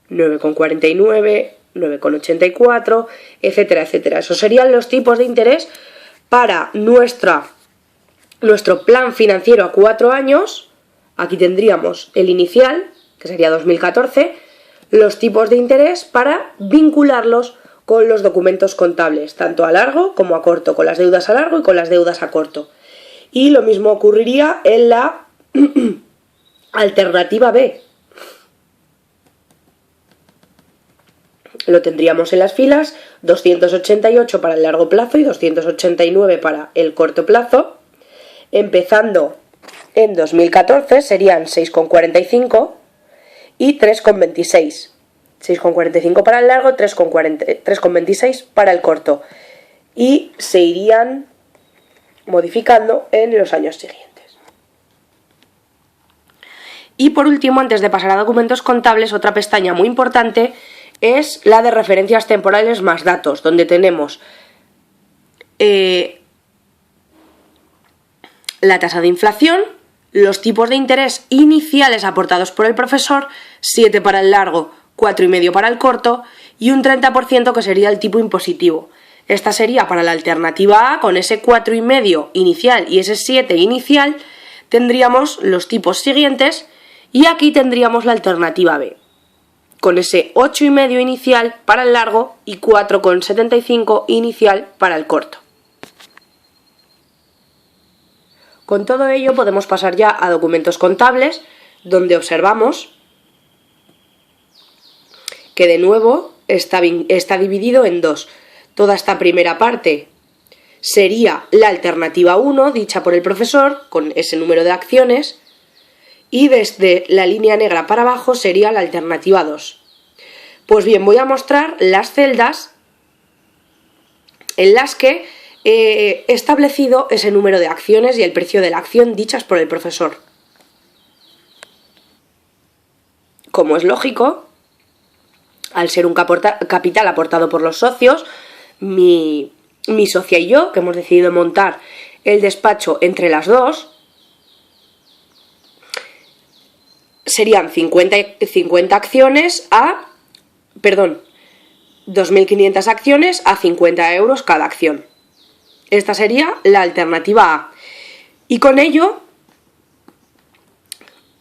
9,49, 9,84, etcétera, etcétera. Esos serían los tipos de interés para nuestro plan financiero a 4 años. Aquí tendríamos el inicial, que sería 2014, los tipos de interés para vincularlos con los documentos contables, tanto a largo como a corto, con las deudas a largo y con las deudas a corto. Y lo mismo ocurriría en la alternativa B. Lo tendríamos en las filas 288 para el largo plazo y 289 para el corto plazo. Empezando en 2014 serían 6,45 y 3,26. 6,45 para el largo, 3,26 para el corto. Y se irían modificando en los años siguientes. Y por último, antes de pasar a documentos contables, otra pestaña muy importante es la de referencias temporales más datos, donde tenemos la tasa de inflación, los tipos de interés iniciales aportados por el profesor, 7 para el largo, 4,5 para el corto y un 30% que sería el tipo impositivo. Esta sería para la alternativa A, con ese 4,5 inicial y ese 7 inicial, tendríamos los tipos siguientes, y aquí tendríamos la alternativa B, con ese 8,5 inicial para el largo y 4,75 inicial para el corto. Con todo ello podemos pasar ya a documentos contables, donde observamos que de nuevo está dividido en dos. Toda esta primera parte sería la alternativa 1, dicha por el profesor, con ese número de acciones, y desde la línea negra para abajo sería la alternativa 2. Pues bien, voy a mostrar las celdas en las que he establecido ese número de acciones y el precio de la acción dichas por el profesor. Como es lógico, al ser un capital aportado por los socios, mi socia y yo, que hemos decidido montar el despacho entre las dos, serían 50 acciones a... Perdón, 2.500 acciones a 50 euros cada acción. Esta sería la alternativa A. Y con ello,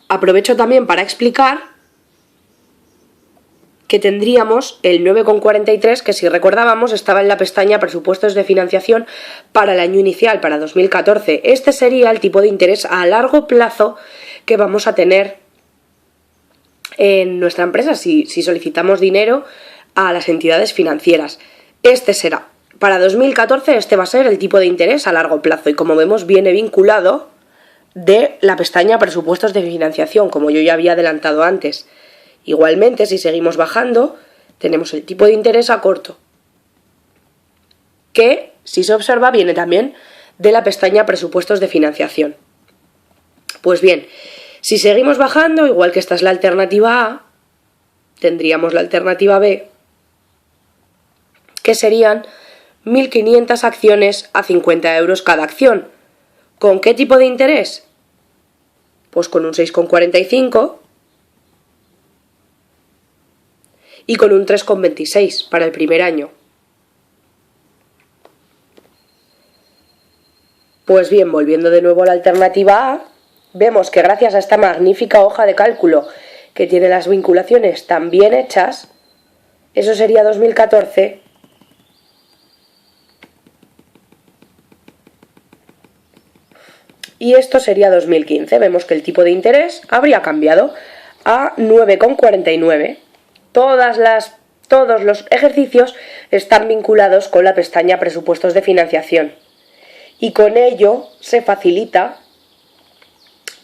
aprovecho también para explicar que tendríamos el 9,43, que si recordábamos estaba en la pestaña presupuestos de financiación para el año inicial, para 2014. Este sería el tipo de interés a largo plazo que vamos a tener en nuestra empresa si solicitamos dinero a las entidades financieras. Este será, para 2014 este va a ser el tipo de interés a largo plazo y como vemos viene vinculado de la pestaña presupuestos de financiación, como yo ya había adelantado antes. Igualmente, si seguimos bajando, tenemos el tipo de interés a corto, que, si se observa, viene también de la pestaña presupuestos de financiación. Pues bien, si seguimos bajando, igual que esta es la alternativa A, tendríamos la alternativa B, que serían 1.500 acciones a 50 euros cada acción. ¿Con qué tipo de interés? Pues con un 6,45 y con un 3,26 para el primer año. Pues bien, volviendo de nuevo a la alternativa A, vemos que gracias a esta magnífica hoja de cálculo que tiene las vinculaciones tan bien hechas, eso sería 2014, y esto sería 2015. Vemos que el tipo de interés habría cambiado a 9,49. Todos los ejercicios están vinculados con la pestaña presupuestos de financiación y con ello se facilita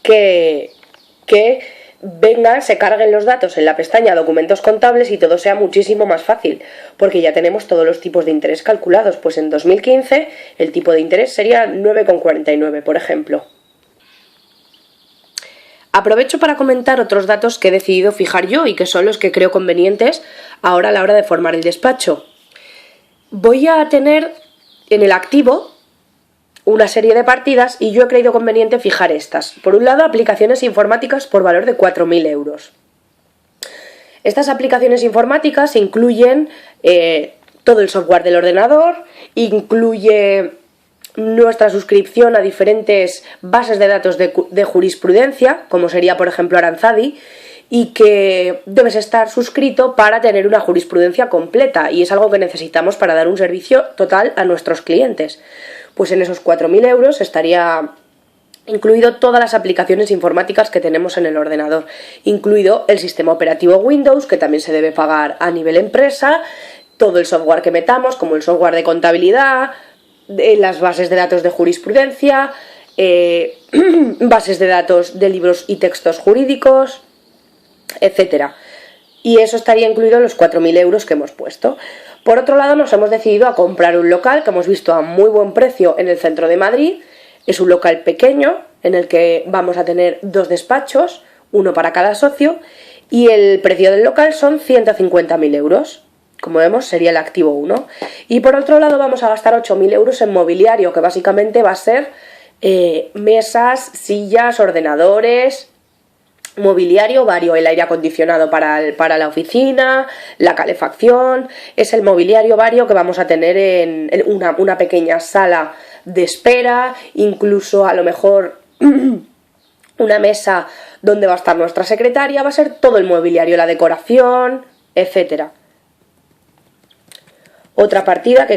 que se carguen los datos en la pestaña documentos contables y todo sea muchísimo más fácil, porque ya tenemos todos los tipos de interés calculados. Pues en 2015 el tipo de interés sería 9,49, por ejemplo. Aprovecho para comentar otros datos que he decidido fijar yo y que son los que creo convenientes ahora a la hora de formar el despacho. Voy a tener en el activo una serie de partidas y yo he creído conveniente fijar estas. Por un lado, aplicaciones informáticas por valor de 4.000 euros. Estas aplicaciones informáticas incluyen todo el software del ordenador, incluye nuestra suscripción a diferentes bases de datos de jurisprudencia, como sería por ejemplo Aranzadi, y que debes estar suscrito para tener una jurisprudencia completa, y es algo que necesitamos para dar un servicio total a nuestros clientes. Pues en esos 4.000 euros estaría incluido todas las aplicaciones informáticas que tenemos en el ordenador, incluido el sistema operativo Windows, que también se debe pagar a nivel empresa, todo el software que metamos, como el software de contabilidad, las bases de datos de jurisprudencia, bases de datos de libros y textos jurídicos, etcétera. Y eso estaría incluido en los 4.000 euros que hemos puesto. Por otro lado, nos hemos decidido a comprar un local que hemos visto a muy buen precio en el centro de Madrid. Es un local pequeño en el que vamos a tener 2 despachos, uno para cada socio, y el precio del local son 150.000 euros. Como vemos, sería el activo 1. Y por otro lado vamos a gastar 8.000 euros en mobiliario, que básicamente va a ser mesas, sillas, ordenadores, mobiliario vario, el aire acondicionado para la oficina, la calefacción. Es el mobiliario vario que vamos a tener en una pequeña sala de espera, incluso a lo mejor una mesa donde va a estar nuestra secretaria. Va a ser todo el mobiliario, la decoración, etcétera. Otra partida que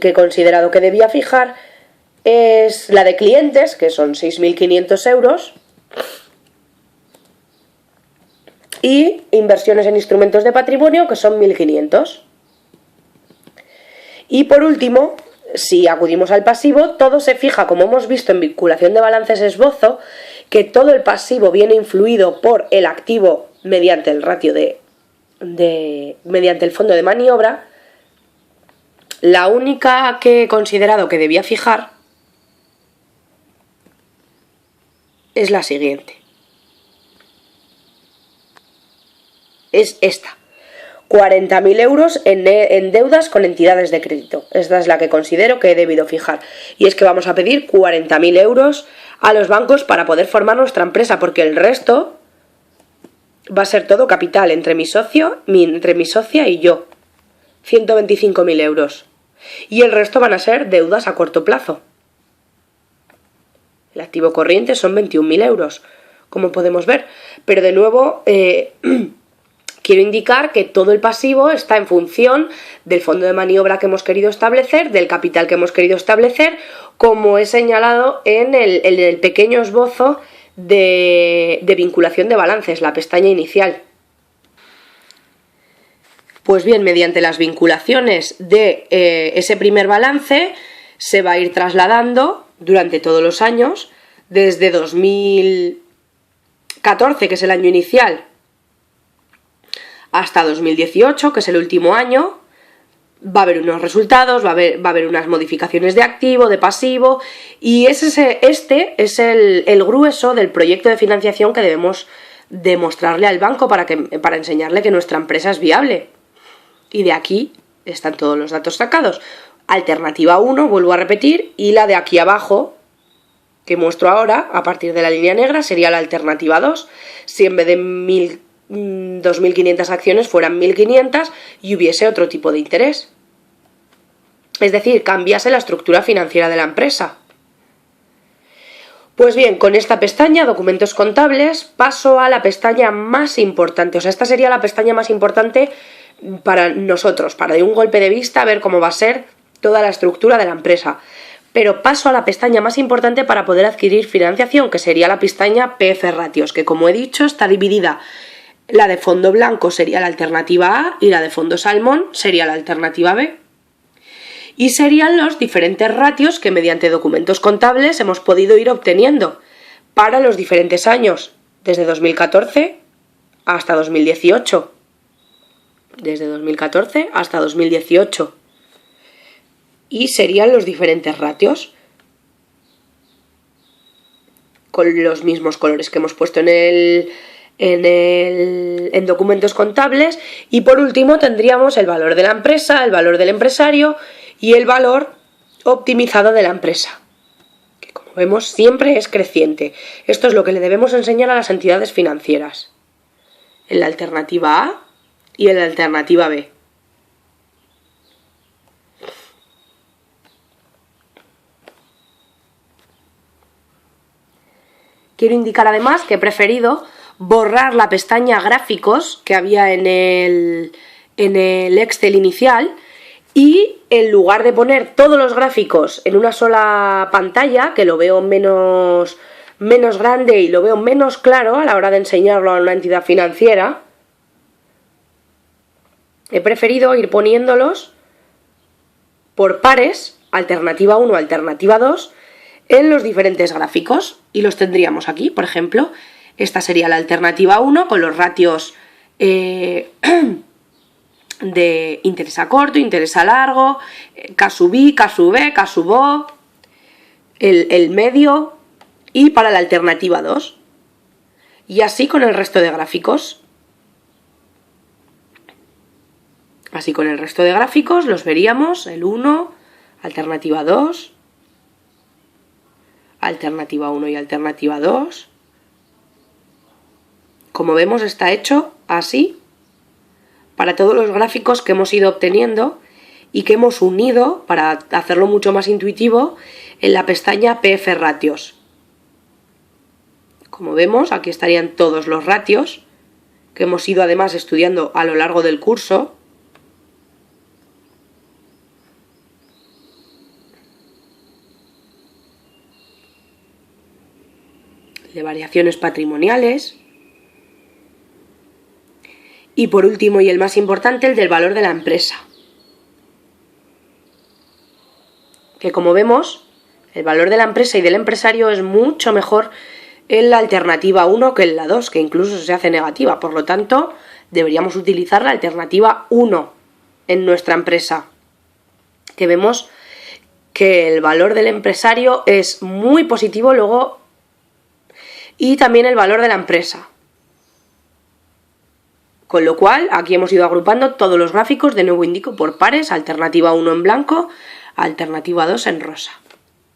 he considerado que debía fijar es la de clientes, que son 6.500 euros, y inversiones en instrumentos de patrimonio, que son 1.500. Y por último, si acudimos al pasivo, todo se fija, como hemos visto en vinculación de balances esbozo, que todo el pasivo viene influido por el activo mediante el ratio mediante el fondo de maniobra. La única que he considerado que debía fijar es la siguiente. Es esta. 40.000 euros en deudas con entidades de crédito. Esta es la que considero que he debido fijar. Y es que vamos a pedir 40.000 euros a los bancos para poder formar nuestra empresa, porque el resto va a ser todo capital entre mi socia y yo. 125.000 euros. Y el resto van a ser deudas a corto plazo. El activo corriente son 21.000 euros, como podemos ver. Pero de nuevo, quiero indicar que todo el pasivo está en función del fondo de maniobra que hemos querido establecer, del capital que hemos querido establecer, como he señalado en el pequeño esbozo de vinculación de balances, la pestaña inicial. Pues bien, mediante las vinculaciones de ese primer balance se va a ir trasladando durante todos los años, desde 2014, que es el año inicial, hasta 2018, que es el último año. Va a haber unos resultados, va a haber unas modificaciones de activo, de pasivo, y este es el grueso del proyecto de financiación que debemos demostrarle al banco para enseñarle que nuestra empresa es viable. Y de aquí están todos los datos sacados. Alternativa 1, vuelvo a repetir, y la de aquí abajo, que muestro ahora, a partir de la línea negra, sería la alternativa 2. Si en vez de 2.500 acciones fueran 1.500 y hubiese otro tipo de interés. Es decir, cambiase la estructura financiera de la empresa. Pues bien, con esta pestaña, documentos contables, paso a la pestaña más importante. O sea, esta sería la pestaña más importante para nosotros, para de un golpe de vista ver cómo va a ser toda la estructura de la empresa. Pero paso a la pestaña más importante para poder adquirir financiación, que sería la pestaña PF Ratios, que como he dicho está dividida. La de fondo blanco sería la alternativa A y la de fondo salmón sería la alternativa B. Y serían los diferentes ratios que mediante documentos contables hemos podido ir obteniendo para los diferentes años, desde 2014 hasta 2018. Desde 2014 hasta 2018. Y serían los diferentes ratios con los mismos colores que hemos puesto en documentos contables. Y por último tendríamos el valor de la empresa, el valor del empresario y el valor optimizado de la empresa, que como vemos siempre es creciente. Esto es lo que le debemos enseñar a las entidades financieras en la alternativa A y en la alternativa B. Quiero indicar además que he preferido borrar la pestaña gráficos que había en el Excel inicial, y en lugar de poner todos los gráficos en una sola pantalla, que lo veo menos grande y lo veo menos claro a la hora de enseñarlo a una entidad financiera, he preferido ir poniéndolos por pares, alternativa 1, alternativa 2, en los diferentes gráficos. Y los tendríamos aquí, por ejemplo, esta sería la alternativa 1 con los ratios de interés a corto, interés a largo, K sub I, K sub B, K sub O, el medio, y para la alternativa 2. Y así con el resto de gráficos. Así con el resto de gráficos los veríamos: el 1, alternativa 2, alternativa 1 y alternativa 2. Como vemos, está hecho así para todos los gráficos que hemos ido obteniendo y que hemos unido para hacerlo mucho más intuitivo en la pestaña PF Ratios. Como vemos, aquí estarían todos los ratios que hemos ido además estudiando a lo largo del curso. De variaciones patrimoniales. Y por último, y el más importante, el del valor de la empresa. Que como vemos, el valor de la empresa y del empresario es mucho mejor en la alternativa 1 que en la 2, que incluso se hace negativa. Por lo tanto, deberíamos utilizar la alternativa 1 en nuestra empresa. que vemos que el valor del empresario es muy positivo luego, y también el valor de la empresa. Con lo cual, aquí hemos ido agrupando todos los gráficos, de nuevo indico por pares, alternativa 1 en blanco, alternativa 2 en rosa.